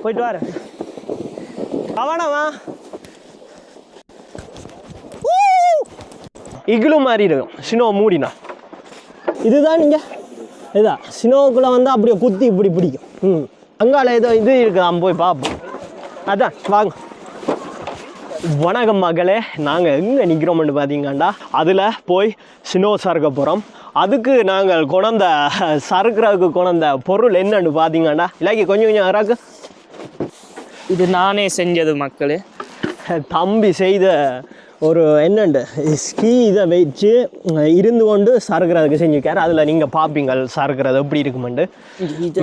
போயிட்டு வாரு கவனமா இக்லு மாதிரி இருக்கும் சினோ மூடினா இதுதான் நீங்கள் இதுதான் சினோவுக்குள்ளே வந்து அப்படியே குத்தி இப்படி பிடிக்கும் அங்கால ஏதோ இது இருக்குதான் போய் பார்ப்போம் அதான் வாங்க வணக்கம் மகளே நாங்கள் எங்கே நிற்கிறோம்னு பார்த்தீங்கன்னா அதில் போய் சினோ சறுக்க போகிறோம் அதுக்கு நாங்கள் கொணந்த சறுக்கிறதுக்கு கொணந்த பொருள் என்னன்னு பார்த்தீங்கன்னா இல்லாக்கி கொஞ்சம் கொஞ்சம் இறக்கு இது நானே செஞ்சது மக்களே தம்பி செய்த ஒரு என்னண்டு ஸ்கீ இதை வச்சு இருந்து கொண்டு சறுக்கிறதுக்கு செஞ்சுருக்காரு அதில் நீங்கள் பார்ப்பீங்க சறுக்கிறது எப்படி இருக்குமெண்டு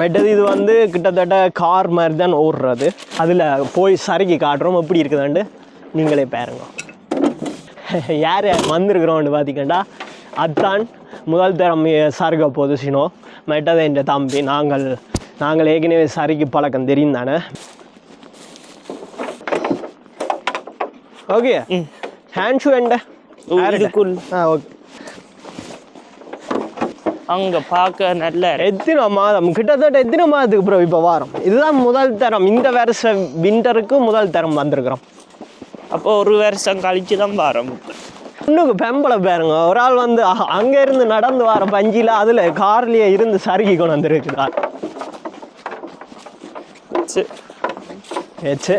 மெட்டது இது வந்து கிட்டத்தட்ட கார் மாதிரி தான் ஓடுறது அதில் போய் சறுக்கி காட்டுறோம் எப்படி இருக்குதாண்டு நீங்களே பாருங்க யார் வந்திருக்கிறோம்னு பார்த்தீங்கன்னா அத்தான் முதல் தரம் சறுக்க போகுது சினோ மெட்டது என் தம்பி நாங்கள் ஏற்கனவே சறுக்கி பழக்கம் தெரியும் தானே ஓகே ஹேண்ட் ஷூ என்ன ஓகே அங்கே பார்க்க நல்ல எத்தனை மாதம் கிட்டத்தட்ட எத்தனை மாதத்துக்கு ப்ரோ இப்போ வாரம் இதுதான் முதல் தரம் இந்த வருஷம் விண்டருக்கு முதல் தரம் வந்திருக்கிறோம் அப்போ ஒரு வருஷம் கழிச்சு தான் வாரம் இன்னுக்கு பெம்பளை பாருங்க ஒரு ஆள் வந்து அங்கே இருந்து நடந்து வர பஞ்சியில் அதில் கார்லேயே இருந்து சறுக்கி கொண்டு வந்துருக்குதா ஏச்சு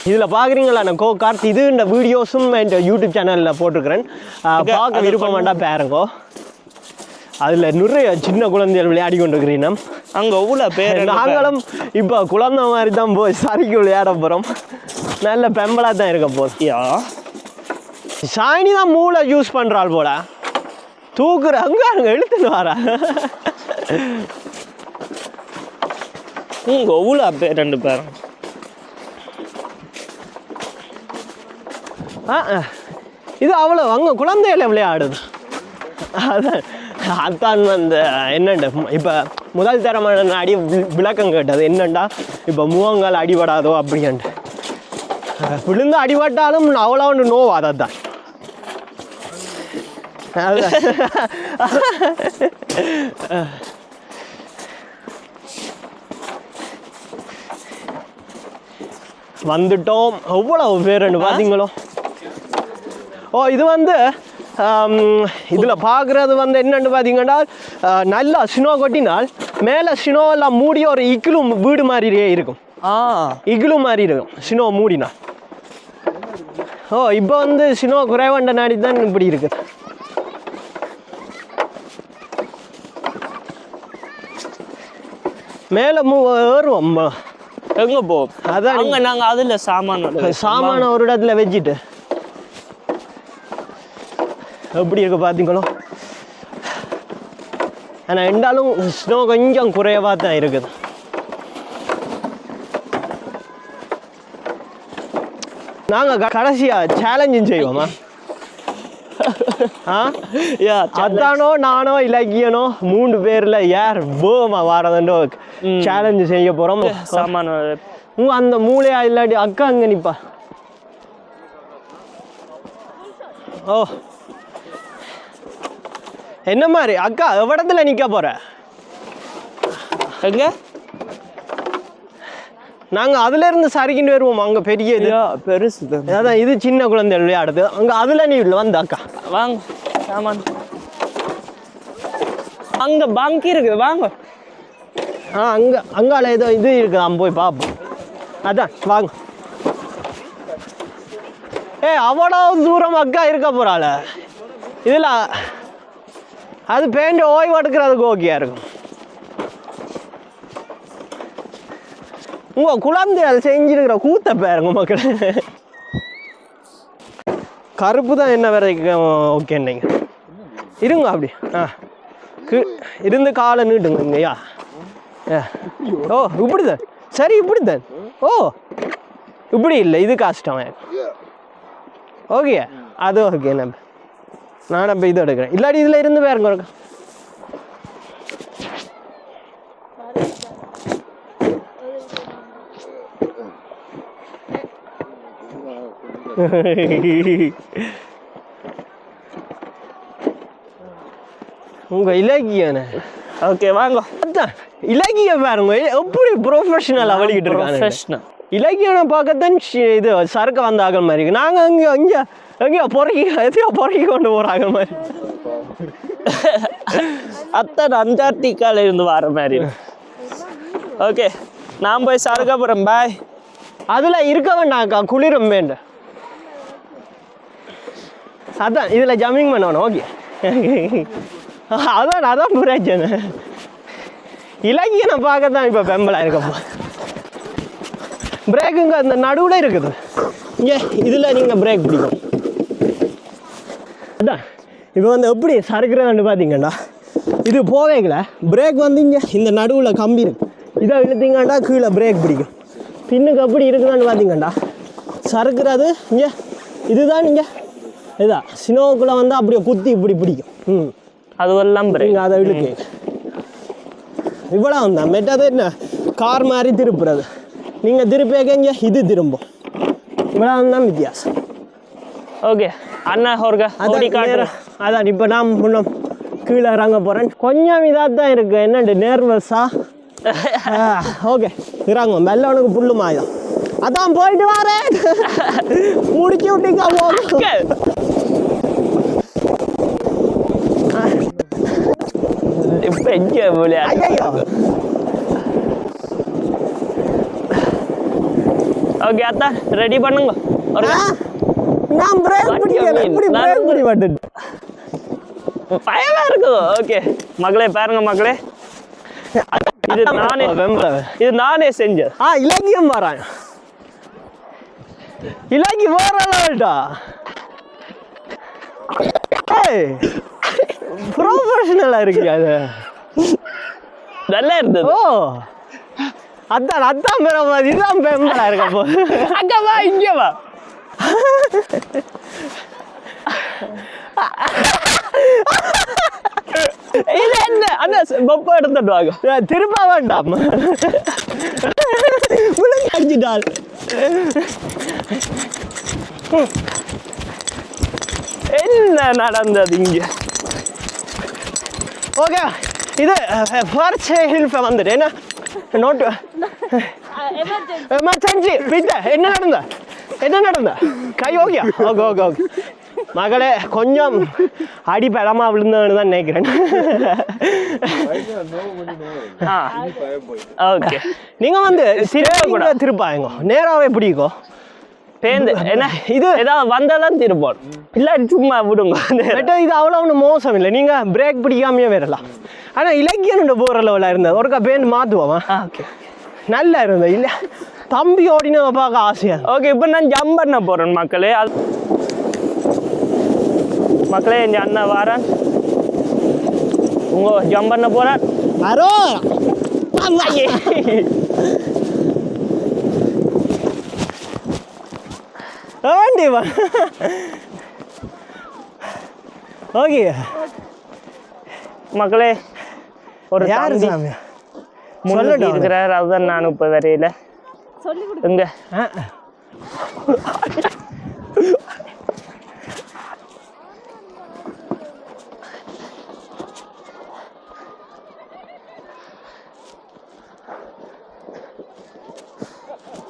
இதில் பார்க்குறீங்களா நான் கார்ட் இது இந்த வீடியோஸும் என் யூடியூப் சேனலில் போட்டிருக்கிறேன் பார்க்க விருப்பம் வேண்டாம் பாருங்கோ அதில் நிறைய சின்ன குழந்தைகள் விளையாடி கொண்டு இருக்கிறீங்க அங்கே எவ்வளோ பேர் நாங்களும் இப்போ குழந்தை மாதிரி தான் போய் சறுக்கி விளையாட போகிறோம் நல்ல பெம்பலாக தான் இருக்க போதியா ஷாயினி தான் மூளை யூஸ் பண்ணுறாள் போல தூக்குற அங்கே எழுத்துன்னு வரா எவ்வளோ பேர் ரெண்டு பேரும் இது அவ்வளோ அங்கே குழந்தைகளை விளையாடுது அதான் வந்து என்னண்டு இப்போ முதல் தரமான அடி விளக்கம் கேட்டது என்னண்டா இப்போ முகங்கள் அடிபடாதோ அப்படின்ட்டு விழுந்து அடிபட்டாலும் அவ்வளோ ஒன்று நோவாது அதுதான் வந்துட்டோம் எவ்வளவு பேருன்னு பார்த்தீங்களோ ஓ இது வந்து இதில் பார்க்குறது வந்து என்னென்னு பார்த்தீங்கன்னா நல்லா ஸ்னோ கொட்டினால் மேலே ஸ்னோ எல்லாம் மூடி ஒரு இக்லு வீடு மாதிரியே இருக்கும் இக்லு மாதிரி இருக்கும் ஸ்னோ மூடினால் ஓ இப்போ வந்து ஸ்னோ குறைவண்ட நாடி தான் இப்படி இருக்கு மேலே ஏறுவோம் எங்கே போ அதான் நாங்கள் அதில் சாமான ஒரு இடத்துல வச்சுட்டு எப்படி இருக்கு பார்த்தீங்களோ ஆனால் இருந்தாலும் ஸ்னோ கொஞ்சம் குறைவாக தான் இருக்குது நாங்கள் கடைசியாக சேலஞ்சும் செய்வோமா அதானோ நானோ இலக்கியனோ 3 பேரில் யார் போமா வாரதோ சேலஞ்சு செய்ய போகிறோம் சாமான அந்த மூளையா இல்லாட்டி அக்கா அங்கே நிப்பா ஓ என்ன மாதிரி அக்கா எவ்வளத்துல நிற்க போற எங்க நாங்கள் அதுல இருந்து சறுக்கிட்டு வருவோம் அங்கே பெரிய இது பெருசு அதான் இது சின்ன குழந்தை விளையாடுது அங்கே அதில் நீ வந்து அக்கா வாங்க சாமான் அங்கே பங்கி இருக்குது வாங்க அங்கால ஏதோ இது இருக்குதான் போய் பார்ப்போம் அதான் வாங்க அவ்வளோ தூரம் அக்கா இருக்க போகிறாள் இதில் அது பேண்ட் ஓய்வு எடுக்கிறதுக்கு ஓகேயா இருக்கும் உங்கள் குழந்தைகள் செஞ்சிருக்கிற கூத்த பாருங்க மக்கள் கருப்பு தான் என்ன வரைக்கும் ஓகே நீங்கள் இருங்க அப்படி இருந்து காலை நீட்டுங்க இங்கய்யா ஓ இப்படிதான் சரி இப்படிதான் ஓ இப்படி இல்லை இது கஷ்டம் ஓகே அது ஓகே நம்ம நான் இப்போ இது எடுக்கிறேன் இல்லாட்டி இதில் இருந்து பாருங்க உங்கள் இலக்கியன ஓகே வாங்க. அதான் இலக்கிய பாருங்க எப்படி ப்ரொஃபஷனலாக வலிக்கிட்டு இருக்காங்க. ப்ரொஃபஷனல் இலக்கியனை பார்க்கத்தான் இது சரக்கு வந்த ஆகல் மாதிரி இருக்கு. நாங்கள் எங்கேயோ பொறுக்கி கொண்டு போகிறாங்க மாதிரி. அத்தனை அண்டார்டிகால இருந்து வர மாதிரி. ஓகே நான் போய் சரக்க போகிறேன். பாய். அதில் இருக்க வேண்டாம்க்கா, குளிரும் வேண்டாம். அதான் இதில் ஜம்மிங் பண்ணணும். ஓகே அதான் பிரச்சனை. இலக்கியனை பார்க்கத்தான் இப்போ பெம்பலாக இருக்கப்போ. பிரேக்குங்க அந்த நடுவில் இருக்குது. இங்கே இதில் நீங்கள் பிரேக் பிடிக்கும். அதான் இப்போ வந்து எப்படி சறுக்கிறதுன்னு பார்த்தீங்கன்னா, இது போவேங்கள பிரேக் வந்து இங்கே இந்த நடுவில் கம்பி இருக்கு. இதை இழுத்தீங்கன்னா கீழே பிரேக் பிடிக்கும். பின்னுக்கு எப்படி இருக்குதான்னு பார்த்தீங்கண்டா சறுக்கிறது இங்கே இதுதான். இங்கே இதுதான் சினோவுக்குள்ளே வந்து அப்படியே குத்தி இப்படி பிடிக்கும். அதுவெல்லாம் பிரேக். அதை இழுக்கு இவ்வளோ தான். மெட்டது என்ன கார் மாதிரி திருப்புறது. நீங்கள் திருப்பேங்க இது திரும்பும். இவ்வளோ தான் வித்தியாசம். ஓகே அண்ணா ஒருக்கா ஓடி காட்டுறேன். அதான் இப்போ நான் முன்னும் கீழே இறங்க போகிறேன். கொஞ்சம் இதாக தான் இருக்குது. என்னண்டு நேர்வஸா? ஓகே இறங்க. மெல்லவனுக்கு புல்லு மாயம். அதான் போயிட்டு வரேன். முடிச்சு விட்டீங்க போக. இப்போ எங்கே ஓகே அத்தா ரெடி பண்ணுங்க. நான் பிரேக் பிடிக்கல. இப்படி பிரேக் பிடி மாட்டேன். பயமா இருக்குது. ஓகே மகளே பாருங்க மகளே, இது நானே செஞ்சேன். இலக்கியம் வரான். இலக்கி வரலடா. ப்ரொஃபஷனலா இருக்கு. அது நல்லா இருந்தது. ஓ அதான் பெற மாதிரி இதான் பெம்பலா இருக்கப்போ. அங்க வா, இங்க வா. இது என்ன அண்ணா பப்பா எடுத்துட்டு வாங்க. திரும்ப வேண்டாம். அடிச்சுட்டால் என்ன நடந்தது இங்க? ஓகே இது ஃபர்ஸ்ட் ஹெல்ப் வந்துட்டு என்ன நோட்டு எமர்ஜென்சி பிட்ட என்ன நடந்த கை ஓகே ஓகே ஓகே ஓகே மகளே கொஞ்சம் அடி பலமா விழுந்தவன்னு தான் நினைக்கிறேன். ஓகே நீங்க வந்து திருப்பாங்க நேராவே பிடிக்கும். பேருந்து என்ன இது ஏதாவது வந்தாலும் திருப்போம், இல்லாட்டி சும்மா விடுங்க. இது அவ்வளோ ஒன்றும் மோசம் இல்லை. நீங்க பிரேக் பிடிக்காமையே வரலாம். ஆனால் இலக்கியம் போகிற லெவலில் இருந்தது. ஒருக்கா பேருந்து மாற்றுவோமா? ஓகே நல்லா இருந்தது. இல்லை தம்பி ஓடின பார்க்க ஆசையா. ஓகே இப்போ நான் ஜம்ப் பண்ண போகிறேன் மக்களே. மக்களே என் அண்ணன் வாரன் உங்க ஜம்ப் பண்ண போகிறேன். அரோ ஓகே மக்களே ஒரு யாரு முன்னாடி இருக்கிறார். அதுதான் நான் இப்போ வரையில எங்க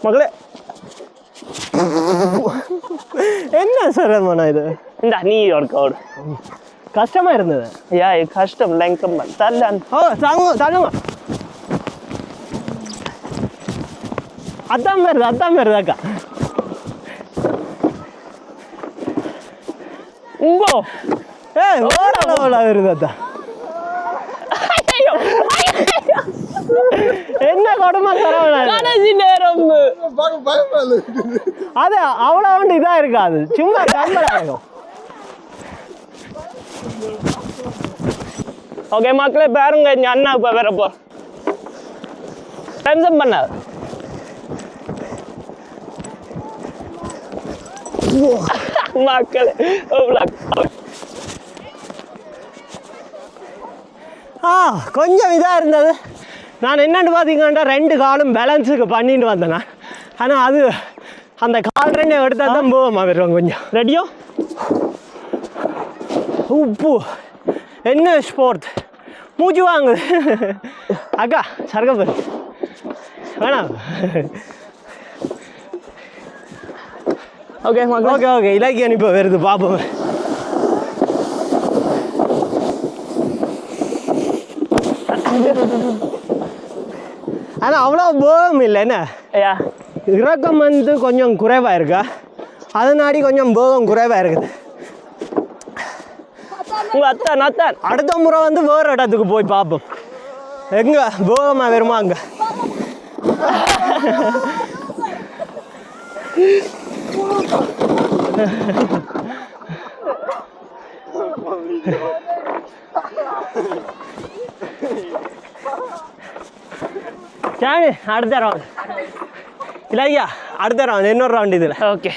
மகளே என்ன சிரமம்னா இது? இந்த நீ ஒரு கோடு கஷ்டமா இருந்தது. யா கஷ்டம் லங்கம் தள்ளான். ஓ தள்ளுங்க. அதான் வருதாக்கா. உங்கோ ஓட வருதாத்தா. என்ன கொடுமை கடைசி நேரம். அது அவ்வளோ ஒன்று இதாக இருக்காது, சும்மா கம்பளாகும். ஓகே மக்களே பாருங்க என் அண்ணா இப்போ வரப்போ டென்ஷன் பண்ணாது. மக்களே கொஞ்சம் இதாக இருந்தது. நான் என்னென்னு பார்த்தீங்கன்னா 2 காலும் பேலன்ஸுக்கு பண்ணிட்டு வந்தேன். ஆனால் அது அந்த கால் 2 எடுத்தால் தான் போவோமா வருவாங்க. கொஞ்சம் ரெடியோ உப்பு என்ன ஸ்போர்ட் மூச்சு வாங்குது அக்கா சரகப்பர் வேணாம். ஓகே ஓகே ஓகே இலக்கியம் இப்போ வருது பார்ப்போம். ஆனால் அவ்வளோ போகம் இல்லை என்ன ஐயா இறக்கம் வந்து கொஞ்சம் குறைவாக இருக்கா, அதனாடி கொஞ்சம் போகம் குறைவாக இருக்குது. உங்கள் அத்தான் அடுத்த முறை வந்து வேறு இடத்துக்கு போய் பார்ப்போம். எங்கே போகமாக வருமா அங்கே. சரி அடுத்த ரவுண்ட் இல்லையா, அடுத்த ரவுண்ட் இன்னொரு ரவுண்ட் இதில். ஓகே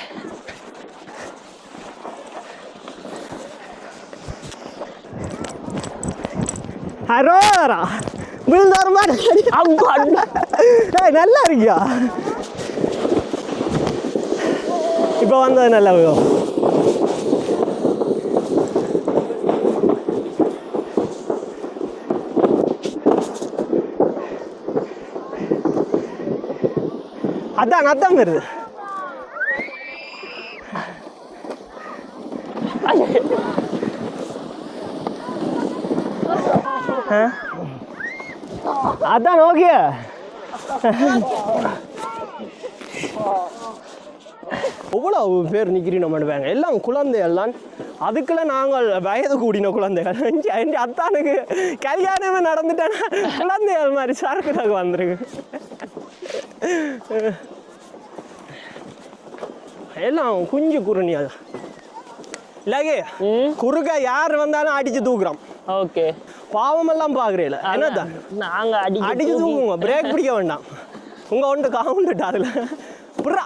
அரோரா விழுந்தாரு மாதிரி நல்லா இருக்கியா. இப்போ வந்தது நல்லா விழும். அதான் வருது. அதான் ஓகே. எவ்வளவு பேர் நிற்கிறீங்க பண்ணுவாங்க, எல்லாம் குழந்தைகள் தான். அதுக்குள்ள நாங்கள் வயது கூடின குழந்தைகள். என் அத்தானுக்கு கல்யாணமே நடந்துட்டேன்னா குழந்தைகள் மாதிரி சரக்குறாங்க வந்துருக்கு. எல்லாம் குஞ்சு குறுணியா இல்லையே, குறுக்க யார் வந்தாலும் அடிச்சு தூக்குறோம். ஓகே பாவமெல்லாம் பார்க்குறீங்கள என்னதான் நாங்கள் அடிச்சு தூக்குங்க, பிரேக் பிடிக்க வேண்டாம். உங்கள் ஒன்று கவுண்டுட்டா அதில் புறா.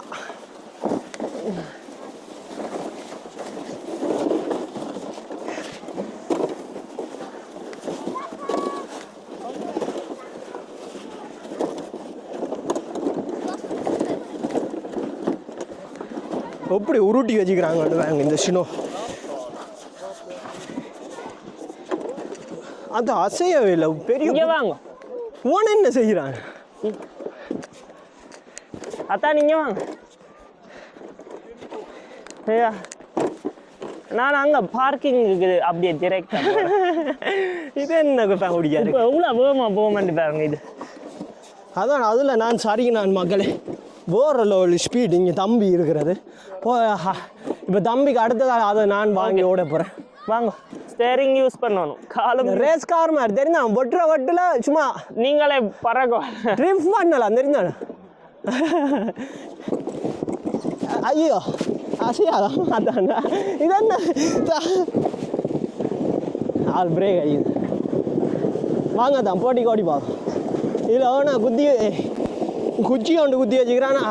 எப்படி உருட்டி வச்சுக்கிறாங்க இந்த சினோ. அது அசையவே இல்லை பெரிய. வாங்க உன என்ன செய்கிறாங்க அத்தான், நீங்கள் வாங்க. ஐயா நான் அங்கே பார்க்கிங் இருக்குது அப்படியே டிரெக்டாக. இது என்ன முடியாது, இப்போ எவ்வளோ போக மாட்டேங்க இது. அதான் அதில் நான் சரி நான் மக்களே வேறு லெவல் ஸ்பீட் இங்கே தம்பி இருக்கிறது. இப்போ தம்பிக்கு அடுத்ததாக அதை நான் வாங்கி ஓட போகிறேன். வாங்க ஸ்டேரிங் யூஸ் பண்ணணும். காலம் ரேஸ் கார் மாதிரி தெரிஞ்சா ஒட்டுற வட்டில் சும்மா நீங்களே பறக்க ட்ரிப் பண்ணலாம் தெரிஞ்சானே. ஐயோ அசையாதான் அதான் இது என்ன ஆள் பிரேக் ஐயோ. வாங்க தான் போட்டி கோடி பார்க்கும். இதில் அவனா குச்சி கொண்டு குத்தி வச்சுக்கிறானா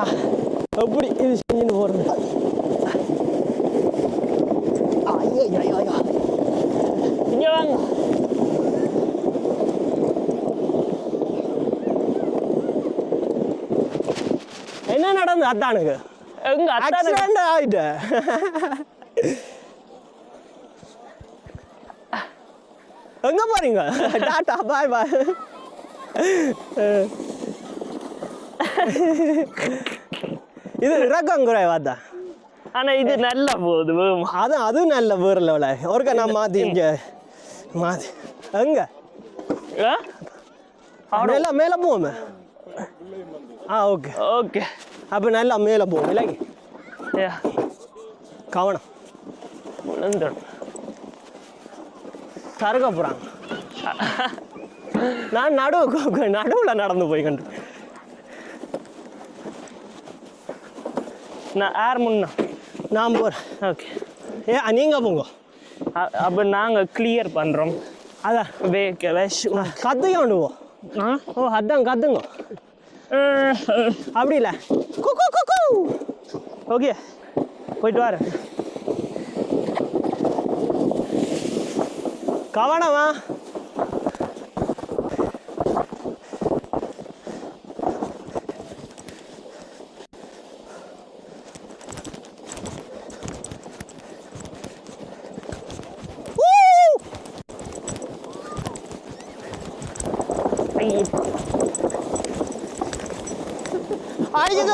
எப்படி இது செஞ்சுன்னு போகிறது. ஐயோ ஐயோ ஐயோ இங்கே வாங்க. என்ன நடந்து அத்தானுக்கு எங்க ஆக்சிடென்ட் ஆயிட்டு. எங்க போறீங்க? டாடா பாய் பாய். இது இறக்கம் குறைவாதான், ஆனா இது நல்லா போகுது. அதான் அது நல்ல வேறு லெவலில் ஒருக்கா நான் மாற்றி இங்கே மாற்றி எங்க எல்லாம் மேலே போவோமே. ஓகே ஓகே அப்போ நல்லா மேலே போவோம் இல்லை கவனம் சரக போகிறாங்க. நான் நடுவில் நடந்து போய் கண்டு நான் யார் முன்னா நான் போகிறேன். ஓகே நீங்கள் போங்க. அப்போ நாங்கள் கிளியர் பண்ணுறோம். அதான் கற்றுக்க வேண்டுவோம். அதான் கற்றுங்க அப்படி இல்லை. ஓகே போயிட்டு வரேன். கவனமா அடிக்க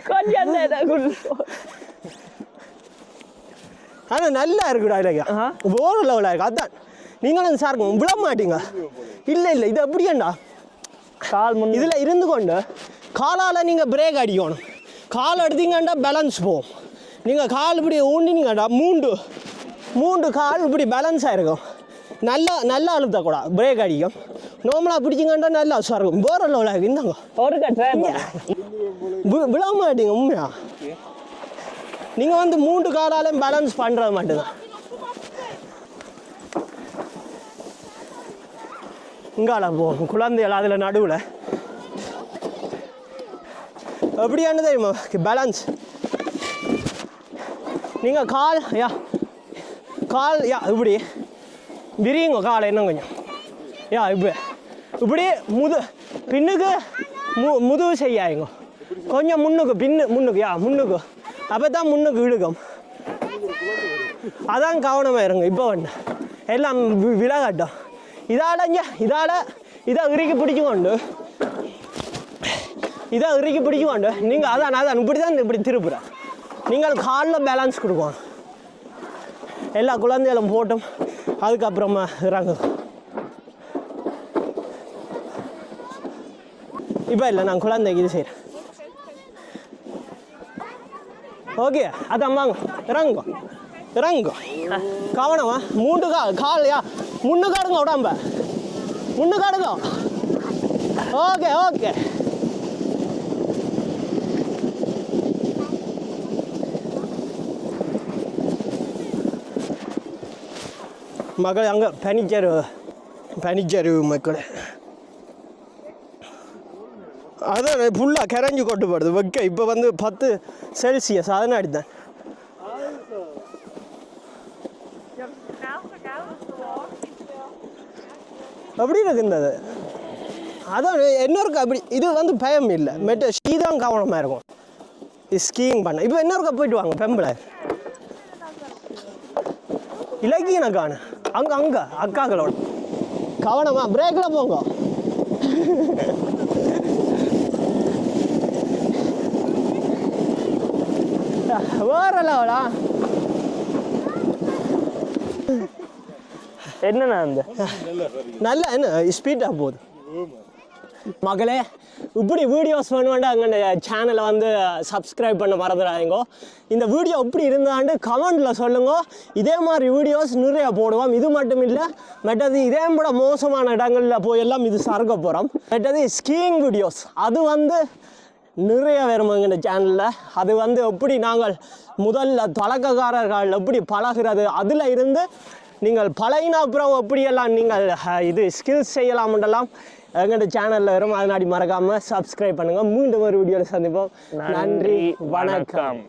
கொஞ்சம் நேரம் ஆனால் நல்லா இருக்குடா இல்லையா வேறு லெவலாக இருக்கு அதான் நீங்களும் சார் விட மாட்டீங்க இல்லை இல்லை இது அப்படியேண்டா கால் முன் இதில் இருந்து கொண்டு காலால் நீங்கள் பிரேக் அடிக்கணும் கால் எடுத்தீங்கண்டா பேலன்ஸ் போகும் நீங்கள் கால் இப்படி ஊண்டினீங்கடா மூண்டு கால் இப்படி பேலன்ஸாக இருக்கும் நல்லா அழுத்தக்கூடாது பிரேக் அடிக்கும் நார்மலாக பிடிச்சிங்கண்டா நல்லா சார் வேறு லெவலாக இருக்கு இந்தாங்க விட மாட்டீங்க உண்மையா நீங்கள் வந்து மூன்று காலாலையும் பேலன்ஸ் பண்ணுறது மட்டும்தான் இங்கால போகும் குழந்தைகள் அதில் நடுவில் எப்படியானது தெரியுமா பேலன்ஸ் நீங்கள் கால் இப்படி விரியுங்க காலை இன்னும் கொஞ்சம் இப்படி பின்னுக்கு முதுகு செய்யாங்க கொஞ்சம் முன்னுக்கு அப்போ தான் முன்னுக்கு இழுக்கும் அதான் கவனமாக இருங்க இப்போ ஒன்று எல்லாம் விலகட்டும் இதால் இதை இறுக்கி பிடிச்சுக்கொண்டு நீங்கள் அதான் இப்படி தான் இப்படி திருப்புறேன் நீங்கள் காலில் பேலன்ஸ் கொடுக்கணும் எல்லா குழந்தைகளும் போட்டும் அதுக்கப்புறமா இறங்கு இப்போ இல்லை நான் குழந்தைக்கு இது செய்கிறேன் ஓகே அதான் வாங்க இறங்குங்க கவனமா மூன்று கால் முன்னுக்காடுங்க உடம்ப முன்னுக்காடுங்க ஓகே மகள் அங்கே பனிச்சரிவு மக்கள் அதான் ஃபுல்லாக கரைஞ்சி கொட்டுப்படுது வைக்க இப்போ வந்து 10 செல்சியஸ் அதனால் அடித்தேன் அப்படி இருக்குந்தது அதான் இன்னொருக்கு அப்படி இது வந்து பயம் இல்லை ஸ்கீதான் கவனமாக இருக்கும் ஸ்கீயிங் பண்ண இப்போ இன்னொருக்கா போயிட்டு வாங்க பெம்பளை இலக்கியனக்கான அங்கே அக்காக்களோட கவனமாக பிரேக்கில் போங்க வேற லெவலா என்னண்ணா அந்த நல்லா என்ன ஸ்பீடாக போகுது மகளே இப்படி வீடியோஸ் வேணுமெண்டா அங்கே சேனலை வந்து சப்ஸ்கிரைப் பண்ண மறந்துடாதீங்க இந்த வீடியோ இப்படி இருந்தாண்டு கமெண்டில் சொல்லுங்க இதே மாதிரி வீடியோஸ் நிறைய போடுவோம் இது மட்டும் இல்லை மற்றது இதே கூட மோசமான இடங்களில் போயெல்லாம் இது சறுக்க போகிறோம் மற்றது ஸ்கீயிங் வீடியோஸ் அது வந்து நிறைய வருமாங்க இந்த சேனலில் அது வந்து எப்படி நாங்கள் முதல்ல தொடக்கக்காரர்கள் எப்படி பழகிறது அதில் இருந்து நீங்கள் பழகின அப்புறம் எப்படியெல்லாம் நீங்கள் இது ஸ்கில்ஸ் செய்யலாம்ன்றலாம் எங்கள்கிட்ட சேனலில் வரும் அதனாடி மறக்காமல் சப்ஸ்கிரைப் பண்ணுங்கள் மீண்டும் ஒரு வீடியோவில் சந்திப்போம் நன்றி வணக்கம்